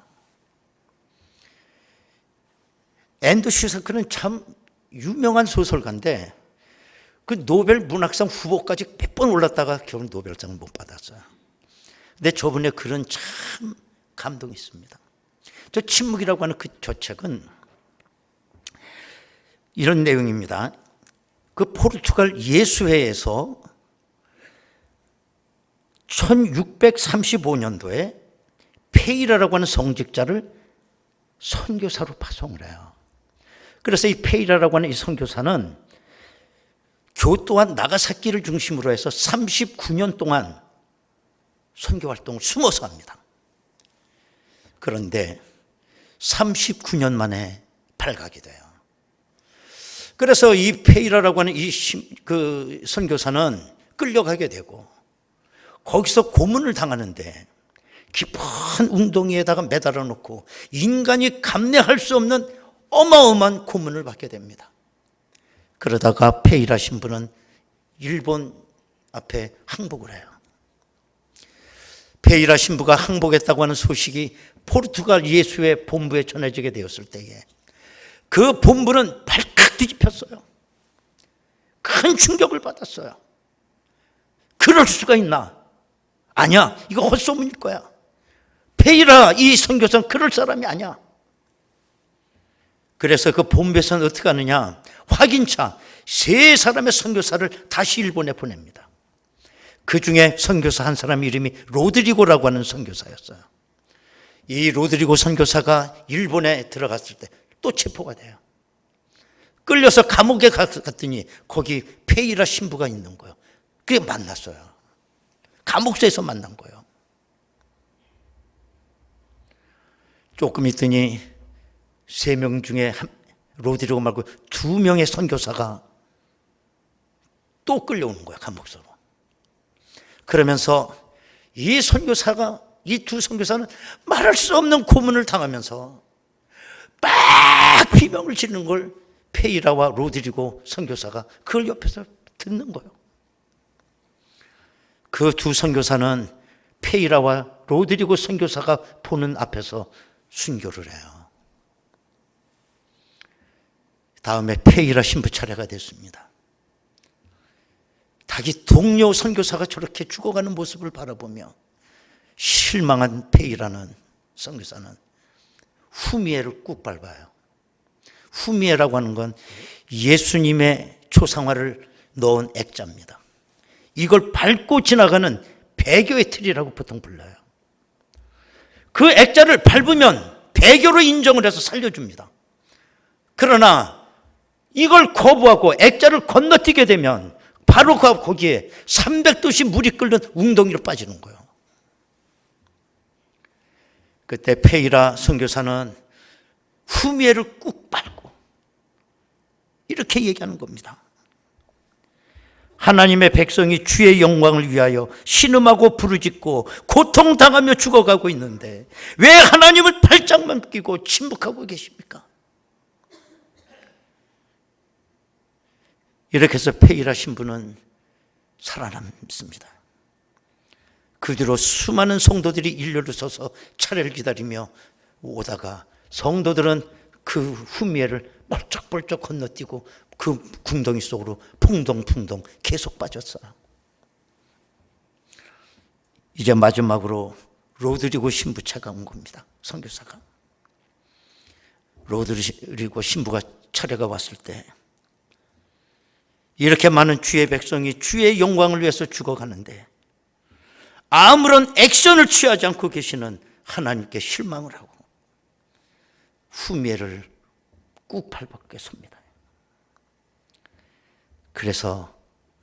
앤드 슈사크는 참 유명한 소설가인데 그 노벨 문학상 후보까지 몇 번 올랐다가 결국 노벨상을 못 받았어요. 근데 저분의 글은 참 감동이 있습니다. 저 침묵이라고 하는 저 책은 이런 내용입니다. 그 포르투갈 예수회에서 1635년도에 페이라라고 하는 성직자를 선교사로 파송을 해요. 그래서 이 페이라라고 하는 이 선교사는 교토와 나가사키를 중심으로 해서 39년 동안 선교 활동을 숨어서 합니다. 그런데 39년 만에 발각이 돼요. 그래서 이 페이라라고 하는 그 선교사는 끌려가게 되고 거기서 고문을 당하는데 깊은 웅덩이에다가 매달아 놓고 인간이 감내할 수 없는 어마어마한 고문을 받게 됩니다. 그러다가 페이라 신부는 일본 앞에 항복을 해요. 페이라 신부가 항복했다고 하는 소식이 포르투갈 예수회 본부에 전해지게 되었을 때에 그 본부는 발칵 뒤집혔어요. 큰 충격을 받았어요. 그럴 수가 있나? 아니야, 이거 헛소문일 거야. 페이라 이 선교사는 그럴 사람이 아니야. 그래서 그 본부에서는 어떻게 하느냐, 확인차 3사람의 선교사를 다시 일본에 보냅니다. 그 중에 선교사 한 사람 이름이 로드리고라고 하는 선교사였어요. 이 로드리고 선교사가 일본에 들어갔을 때 또 체포가 돼요. 끌려서 감옥에 갔더니 거기 페이라 신부가 있는 거예요. 그게 만났어요. 감옥소에서 만난 거예요. 조금 있더니 3명 중에 로드리고 말고 2명의 선교사가 또 끌려오는 거예요, 감옥소로. 그러면서 이 두 선교사는 말할 수 없는 고문을 당하면서 막 비명을 지르는 걸 페이라와 로드리고 선교사가 그걸 옆에서 듣는 거예요. 그 2 선교사는 페이라와 로드리고 선교사가 보는 앞에서 순교를 해요. 다음에 페이라 신부 차례가 됐습니다. 자기 동료 선교사가 저렇게 죽어가는 모습을 바라보며 실망한 페이라는 선교사는 후미에를 꾹 밟아요. 후미에라고 하는 건 예수님의 초상화를 넣은 액자입니다. 이걸 밟고 지나가는 배교의 틀이라고 보통 불러요. 그 액자를 밟으면 배교로 인정을 해서 살려줍니다. 그러나 이걸 거부하고 액자를 건너뛰게 되면 바로 거기에 300도씩 물이 끓는 웅덩이로 빠지는 거예요. 그때 페이라 선교사는 후미에를 꾹 밟고 이렇게 얘기하는 겁니다. 하나님의 백성이 주의 영광을 위하여 신음하고 부르짖고 고통당하며 죽어가고 있는데 왜 하나님을 발짝만 끼고 침묵하고 계십니까? 이렇게 해서 페이라 신부는 살아남습니다. 그 뒤로 수많은 성도들이 일렬로 서서 차례를 기다리며 오다가 성도들은 그 후미에를 멀쩍멀쩍 건너뛰고 그 궁덩이 속으로 풍덩풍덩 계속 빠졌어요. 이제 마지막으로 로드리고 신부차가 온 겁니다. 선교사가. 로드리고 신부가 차례가 왔을 때 이렇게 많은 주의 백성이 주의 영광을 위해서 죽어가는데 아무런 액션을 취하지 않고 계시는 하나님께 실망을 하고 후미에를 꾹 밟게 섭니다. 그래서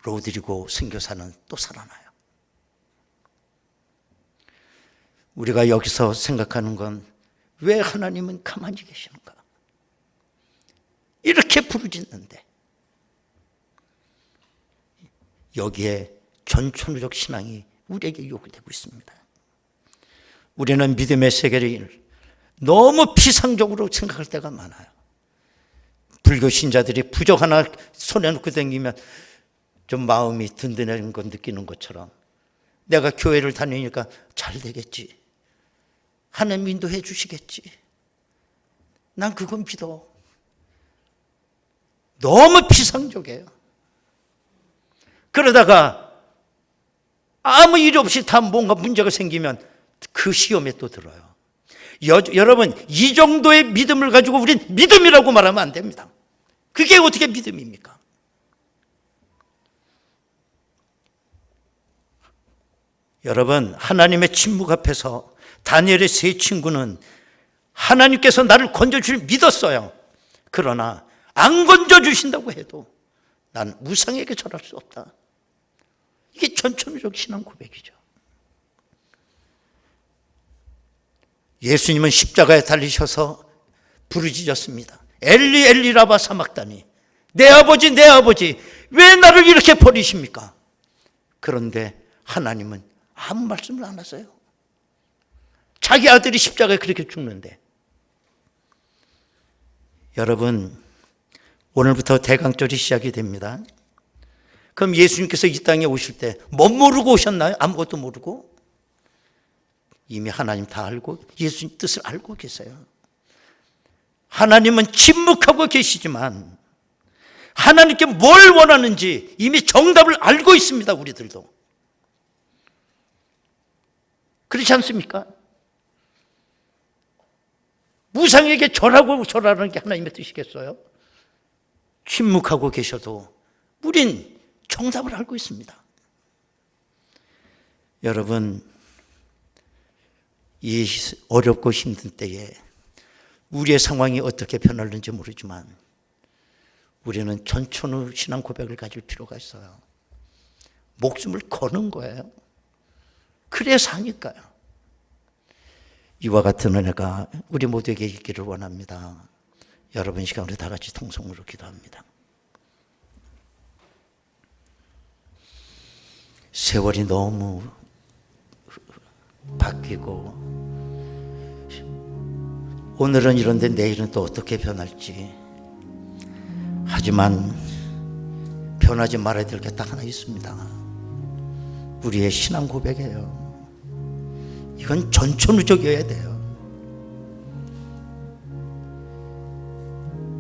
로드리고 선교사는 또 살아나요. 우리가 여기서 생각하는 건 왜 하나님은 가만히 계시는가? 이렇게 부르짖는데 여기에 전천후적 신앙이 우리에게 요구되고 있습니다. 우리는 믿음의 세계를 너무 피상적으로 생각할 때가 많아요. 불교 신자들이 부적 하나 손에 놓고 다니면 좀 마음이 든든한 건 느끼는 것처럼 내가 교회를 다니니까 잘 되겠지. 하나님 인도해 주시겠지. 난 그건 믿어. 너무 피상적이에요. 그러다가 아무 일 없이 다 뭔가 문제가 생기면 그 시험에 또 들어요. 여러분, 이 정도의 믿음을 가지고 우린 믿음이라고 말하면 안 됩니다. 그게 어떻게 믿음입니까? 여러분, 하나님의 침묵 앞에서 다니엘의 3 친구는 하나님께서 나를 건져주실 믿었어요. 그러나 안 건져주신다고 해도 난 우상에게 절할 수 없다. 이게 전천후적 신앙 고백이죠. 예수님은 십자가에 달리셔서 부르짖었습니다. 엘리 엘리 라마 사막다니, 내 아버지 내 아버지 왜 나를 이렇게 버리십니까? 그런데 하나님은 아무 말씀을 안 하세요. 자기 아들이 십자가에 그렇게 죽는데. 여러분, 오늘부터 대강절이 시작이 됩니다. 그럼 예수님께서 이 땅에 오실 때 뭐 모르고 오셨나요? 아무것도 모르고? 이미 하나님 다 알고 예수님 뜻을 알고 계세요. 하나님은 침묵하고 계시지만 하나님께 뭘 원하는지 이미 정답을 알고 있습니다. 우리들도. 그렇지 않습니까? 우상에게 절하는 게 하나님의 뜻이겠어요? 침묵하고 계셔도 우린 정답을 알고 있습니다. 여러분, 이 어렵고 힘든 때에 우리의 상황이 어떻게 변할는지 모르지만 우리는 전천후 신앙 고백을 가질 필요가 있어요. 목숨을 거는 거예요. 그래서 하니까요. 이와 같은 은혜가 우리 모두에게 있기를 원합니다. 여러분 시간으로 다 같이 통성으로 기도합니다. 세월이 너무 바뀌고 오늘은 이런데 내일은 또 어떻게 변할지. 하지만 변하지 말아야 될 게 딱 하나 있습니다. 우리의 신앙 고백이에요. 이건 전천후적이어야 돼요.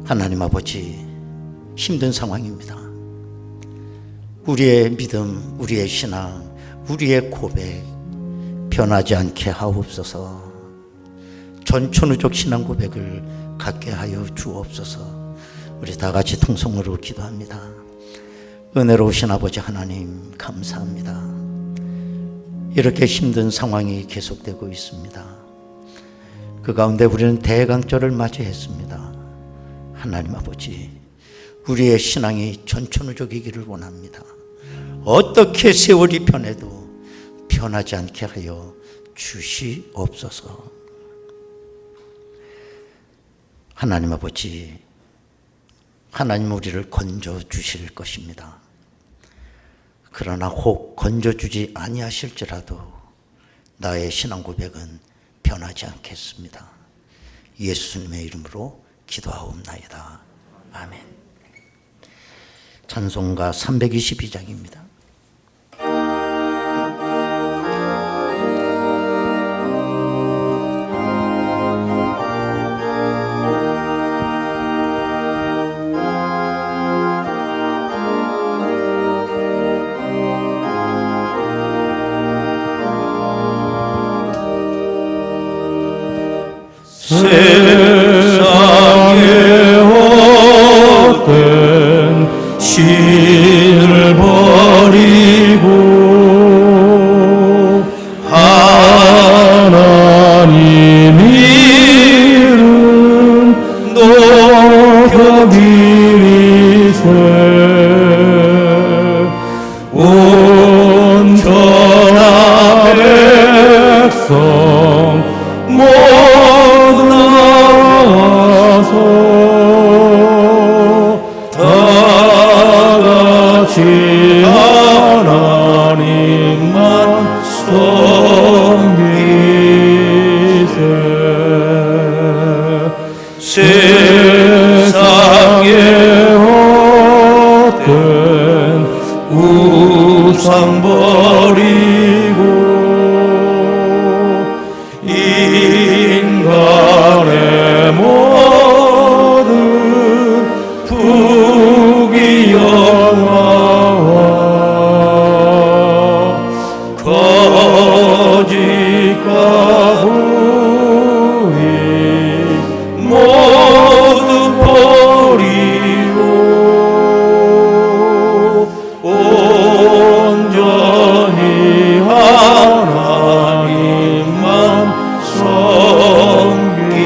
하나님 아버지, 힘든 상황입니다. 우리의 믿음, 우리의 신앙, 우리의 고백 변하지 않게 하옵소서. 전천후적 신앙 고백을 갖게 하여 주옵소서. 우리 다 같이 통성으로 기도합니다. 은혜로우신 아버지 하나님 감사합니다. 이렇게 힘든 상황이 계속되고 있습니다. 그 가운데 우리는 대강절을 맞이했습니다. 하나님 아버지, 우리의 신앙이 전천후적이기를 원합니다. 어떻게 세월이 변해도 변하지 않게 하여 주시옵소서. 하나님 아버지, 하나님 우리를 건져 주실 것입니다. 그러나 혹 건져주지 아니하실지라도 나의 신앙 고백은 변하지 않겠습니다. 예수님의 이름으로 기도하옵나이다. 아멘. 찬송가 322장입니다. 세상에 헛된 신을 버리고 하나님 이름 높여드리세. 온전한 백성 모두 나와서 다 같이 하나님만 섬기세. 세상에 헛된 우상 버리고 인간의 모든 부귀영화와 거짓과 후일 모두 버리고 온전히 하나님만 섬기세.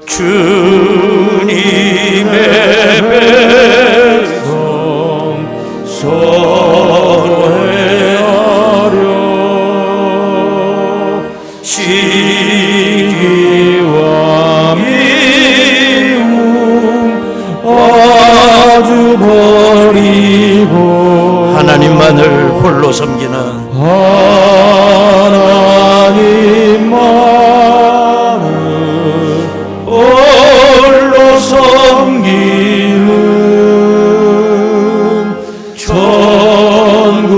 주님의 백성 선회하려 시기와 미움 아주 버리고 하나님만을 홀로 섬기는 하나님만을 홀로 섬기는 천국을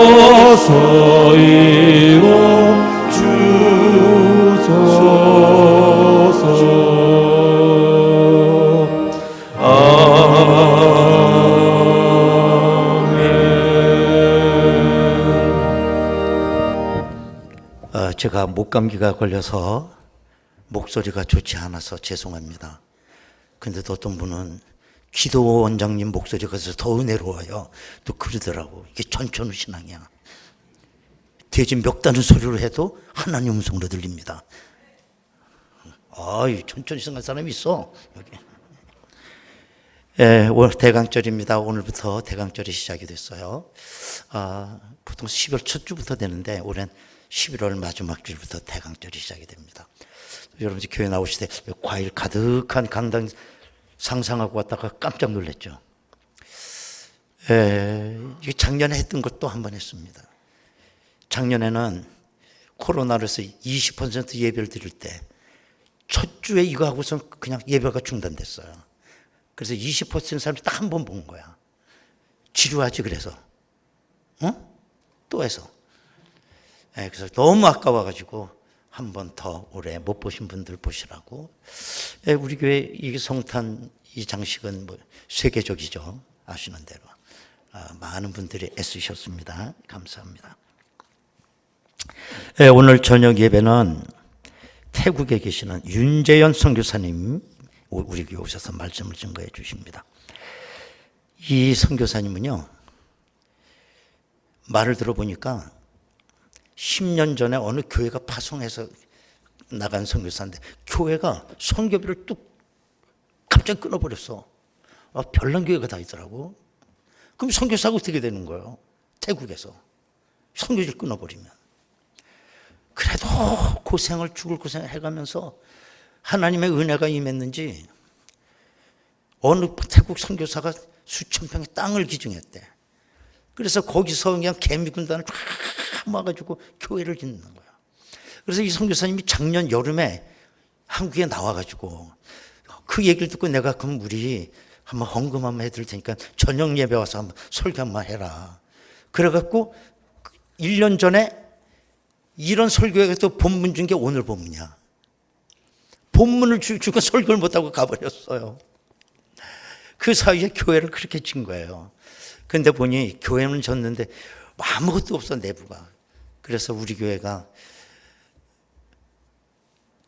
어서 이뤄 주소서. 제가 목감기가 걸려서 목소리가 좋지 않아서 죄송합니다. 근데 또 어떤 분은 기도 원장님 목소리가 더 은혜로워요. 또 그러더라고. 이게 전천후 신앙이야. 대신 멱다는 소리로 해도 하나님 음성으로 들립니다. 천천히 생각하는 사람이 있어. 여기. 예, 올 대강절입니다. 오늘부터 대강절이 시작이 됐어요. 보통 12월 첫 주부터 되는데 올해는 11월 마지막 주부터 대강절이 시작이 됩니다. 여러분 교회 나오실 때 과일 가득한 강당 상상하고 왔다가 깜짝 놀랐죠. 이게 작년에 했던 것도 한 번 했습니다. 작년에는 코로나로 해서 20% 예배를 드릴 때 첫 주에 이거 하고선 그냥 예배가 중단됐어요. 그래서 20% 사람이 딱 한 번 본 거야. 지루하지 그래서. 또 해서. 그래서 너무 아까워가지고 한 번 더 올해 못 보신 분들 보시라고. 우리 교회 이 성탄 이 장식은 뭐 세계적이죠. 아시는 대로. 많은 분들이 애쓰셨습니다. 감사합니다. 오늘 저녁 예배는 태국에 계시는 윤재현 선교사님 우리 교회 오셔서 말씀을 증거해 주십니다. 이 선교사님은요, 말을 들어보니까 10년 전에 어느 교회가 파송해서 나간 선교사인데 교회가 선교비를 뚝 갑자기 끊어버렸어. 별난 교회가 다 있더라고. 그럼 선교사가 어떻게 되는 거예요? 태국에서 선교지를 끊어버리면. 그래도 죽을 고생을 해가면서 하나님의 은혜가 임했는지 어느 태국 선교사가 수천 평의 땅을 기증했대. 그래서 거기서 그냥 개미군단을 쫙 모아가지고 교회를 짓는 거야. 그래서 이 선교사님이 작년 여름에 한국에 나와가지고 그 얘기를 듣고 내가 그럼 우리 한번 헌금 한번 해드릴 테니까 저녁 예배 와서 한번 설교 한번 해라. 그래갖고 1년 전에 이런 설교에 또 본문 준 게 오늘 본문이야. 본문을 주고 설교를 못하고 가버렸어요. 그 사이에 교회를 그렇게 진 거예요. 근데 보니 교회는 졌는데 아무것도 없어 내부가. 그래서 우리 교회가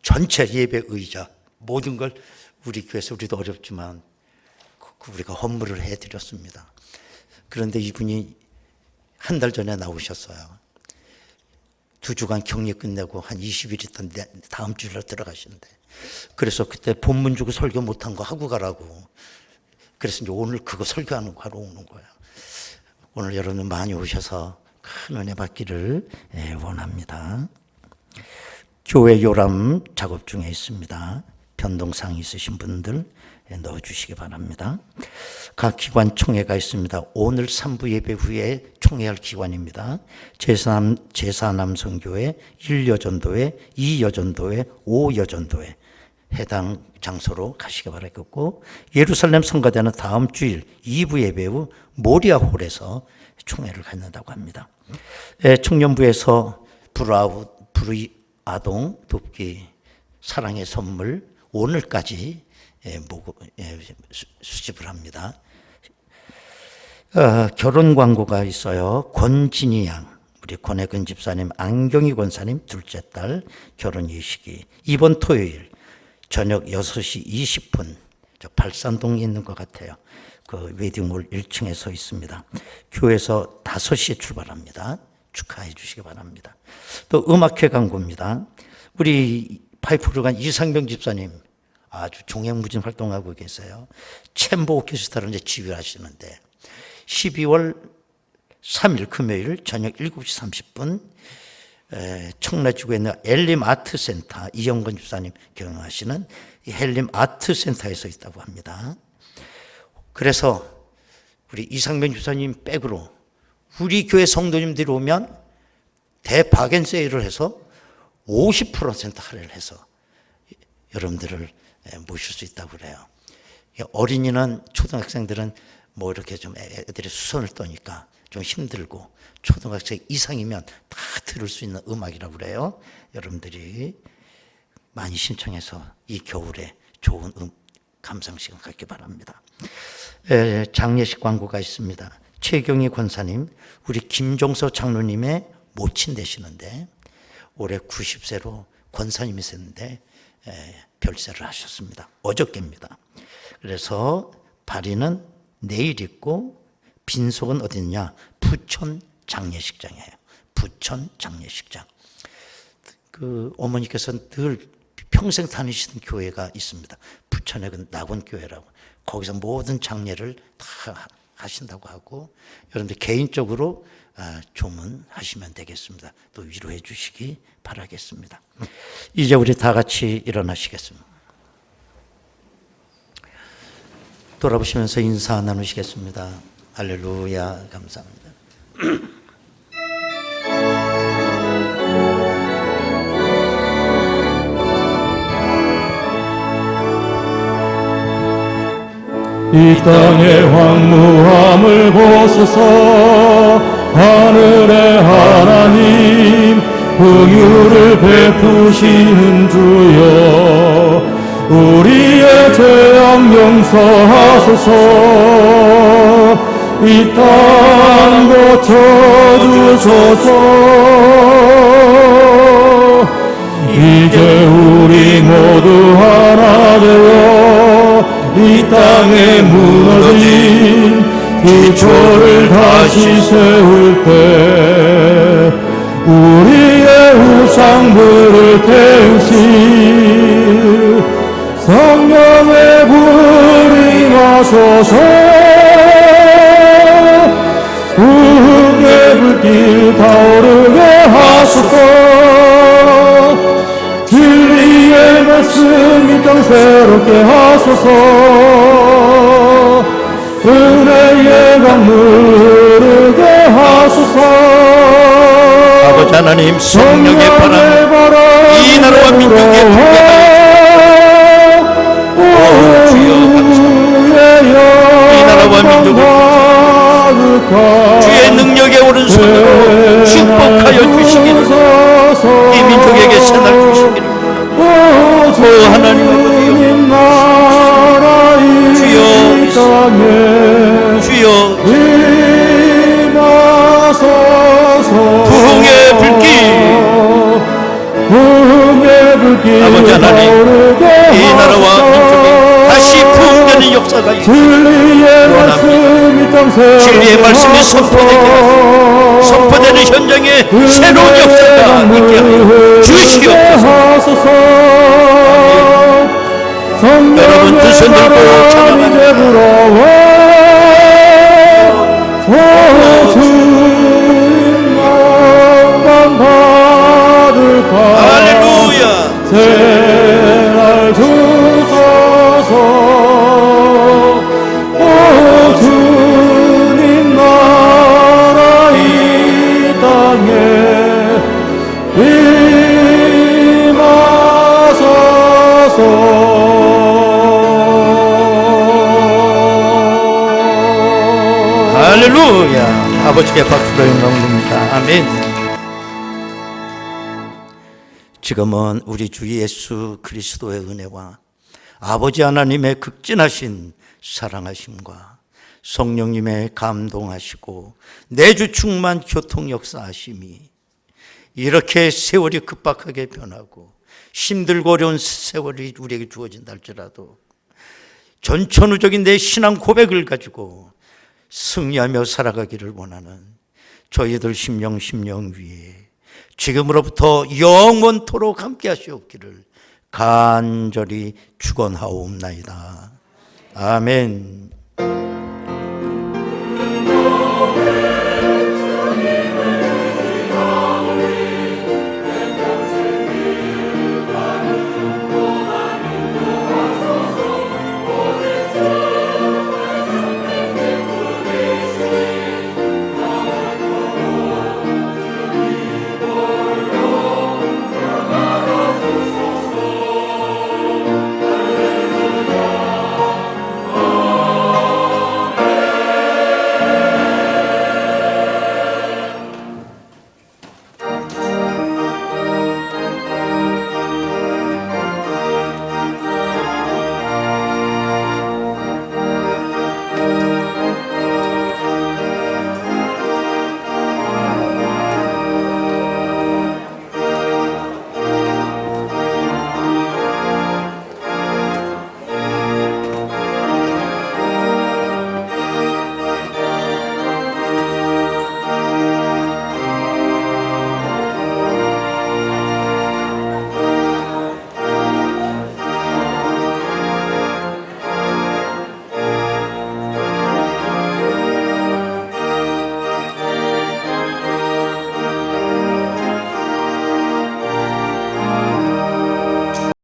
전체 예배 의자 모든 걸 우리 교회에서 우리도 어렵지만 우리가 헌물을 해드렸습니다. 그런데 이분이 한 달 전에 나오셨어요. 2주간 격리 끝내고 한 20일 있던 다음 주로 들어가시는데 그래서 그때 본문 주고 설교 못한 거 하고 가라고. 그래서 이제 오늘 그거 설교하는 거 하러 오는 거예요. 오늘 여러분 많이 오셔서 큰 은혜 받기를 원합니다. 교회 요람 작업 중에 있습니다. 변동사항 있으신 분들 넣어주시기 바랍니다. 각 기관 총회가 있습니다. 오늘 3부 예배 후에 총회할 기관입니다. 제사남성교회 1여전도회, 2여전도회, 5여전도회 해당 장소로 가시기 바라겠고 예루살렘 성가대는 다음 주일 2부 예배 후 모리아홀에서 총회를 갖는다고 합니다. 청년부에서 불의아동 돕기 사랑의 선물 오늘까지 수집을 합니다. 결혼 광고가 있어요. 권진희 양, 우리 권혜근 집사님, 안경희 권사님 둘째 딸 결혼 예식이 이번 토요일 저녁 6시 20분 저 발산동에 있는 것 같아요. 그 웨딩홀 1층에 있습니다. 교회에서 5시에 출발합니다. 축하해 주시기 바랍니다. 또 음악회 광고입니다. 우리 파이프로간 이상병 집사님 아주 종횡무진 활동하고 계세요. 챔버 오케스트라를 이제 지휘하시는데 12월 3일 금요일 저녁 7시 30분 청라지구에 있는 헬림 아트센터 이영건 집사님 경영하시는 헬림 아트센터에서 있다고 합니다. 그래서 우리 이상병 집사님 백으로 우리 교회 성도님들이 오면 대바겐 세일을 해서 50% 할인을 해서 여러분들을 모실 수 있다고 그래요. 어린이는 초등학생들은 뭐 이렇게 좀 애들이 수선을 떠니까 좀 힘들고 초등학생 이상이면 다 들을 수 있는 음악이라고 그래요. 여러분들이 많이 신청해서 이 겨울에 좋은 감상 시간 갖기 바랍니다. 장례식 광고가 있습니다. 최경희 권사님, 우리 김종서 장로님의 모친 되시는데 올해 90세로 권사님이셨는데 별세를 하셨습니다. 어저께입니다. 그래서 발인은 내일 있고 빈속은 어디냐? 부천 장례식장이에요. 부천 장례식장. 그 어머니께서는 늘 평생 다니시던 교회가 있습니다. 부천의 그 낙원교회라고. 거기서 모든 장례를 다 하신다고 하고, 여러분들 개인적으로 조문하시면 되겠습니다. 또 위로해 주시기 바라겠습니다. 이제 우리 다 같이 일어나시겠습니다. 돌아보시면서 인사 나누시겠습니다. 할렐루야, 감사합니다. 이 땅의 황무함을 보소서. 하늘의 하나님 긍휼을 베푸시는 주여, 우리의 죄악 용서하소서. 이 땅 고쳐주소서. 이제 우리 모두 하나 되어 이 땅에 무너진 기초를 다시 세울 때 우리의 우상들을 태우시 성령의 불이 임하소서. 부흥의 불길 타오르게 하소서. 진리의 말씀 이 땅 새롭게 하소서. 은혜의 강물 흐르게 하소서. 아버지 하나님, 성령의 바람 이 나라와 민족에 불게 하여 주여 감사합니다. 이 나라와 민족을 주의 능력의 오른손으로 축복하여 주시기를, 이 민족에게 새날 주시기를. 오 하나님 아버지여, 주여 주여, 부흥의 불길 아버지 하나님, 이 나라와 민족에 다시 부흥되는 역사가 있기를 원합니다. 진리의 말씀이 선포되는 현장에 새로운 역사가 있게 하여 주시옵소서. 여러분 두 손 들고 찬양합니다. 할렐루야. 새날 주소서. 오 주님 나라 이 땅에 임하소서. 할렐루야. 아버지께 박수로 영광 드립니다. 아멘. 지금은 우리 주 예수 그리스도의 은혜와 아버지 하나님의 극진하신 사랑하심과 성령님의 감동하시고 내주 충만 교통 역사하심이 이렇게 세월이 급박하게 변하고 힘들고 어려운 세월이 우리에게 주어진다 할지라도 전천후적인 내 신앙 고백을 가지고 승리하며 살아가기를 원하는 저희들 심령 위에 지금으로부터 영원토록 함께 하시옵기를 간절히 축원하옵나이다. 아멘.